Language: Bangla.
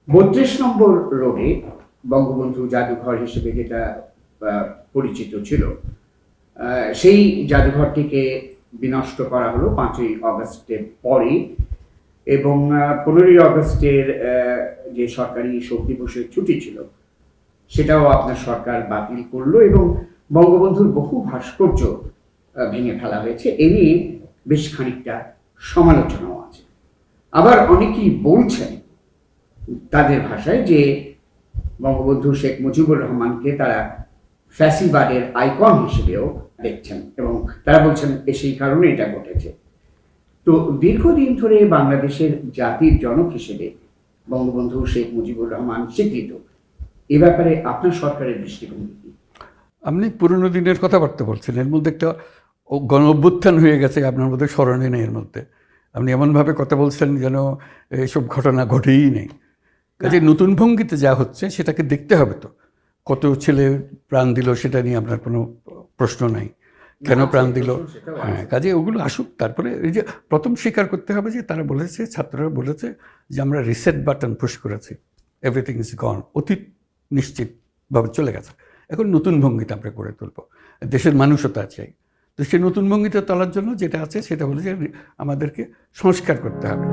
৩২ নম্বর রোডে বঙ্গবন্ধু জাদুঘর হিসেবে যেটা পরিচিত ছিল, সেই জাদুঘরটিকে বিনষ্ট করা হলো 5ই অগস্টের পরে, এবং 15ই অগস্টের যে সরকারি শোক দিবসের ছুটি ছিল সেটাও আপনার সরকার বাতিল করলো, এবং বঙ্গবন্ধুর বহু ভাস্কর্য ভেঙে ফেলা হয়েছে। এ নিয়ে বেশ খানিকটা সমালোচনাও আছে। আবার অনেকেই বলছেন তাদের ভাষায় যে বঙ্গবন্ধু শেখ মুজিবুর রহমানকে তারা ফ্যাসিবাদের আইকন হিসেবেও দেখছেন, এবং তারা বলছেন সেই কারণে এটা ঘটেছে। তো দীর্ঘদিন ধরে বাংলাদেশের জাতির জনক হিসেবে বঙ্গবন্ধু শেখ মুজিবুর রহমান স্বীকৃত, এ ব্যাপারে আপনার সরকারের দৃষ্টিভঙ্গি কি? আপনি পুরনো দিনের কথাবার্তা বলছেন, এর মধ্যে একটা গণ অভ্যুত্থান হয়ে গেছে, আপনার মধ্যে স্মরণে নেই। এর মধ্যে আপনি এমনভাবে কথা বলছেন যেন এইসব ঘটনা ঘটেই নেই। কাজে নতুন ভঙ্গিতে যা হচ্ছে সেটাকে দেখতে হবে। তো কত ছেলে প্রাণ দিল সেটা নিয়ে আপনার কোনো প্রশ্ন নাই, কেন প্রাণ দিল। হ্যাঁ, কাজে ওগুলো আসুক। তারপরে এই যে প্রথম স্বীকার করতে হবে যে তারা বলেছে, ছাত্ররা বলেছে যে আমরা রিসেট বাটন পুশ করেছি, এভরিথিং ইজ গন, অতীত নিশ্চিতভাবে চলে গেছে। এখন নতুন ভঙ্গিতে আমরা করে তুলব, দেশের মানুষতা চাই। তো সেই নতুন ভঙ্গিতে তোলার জন্য যেটা আছে সেটা হলো যে আমাদেরকে সংস্কার করতে হবে।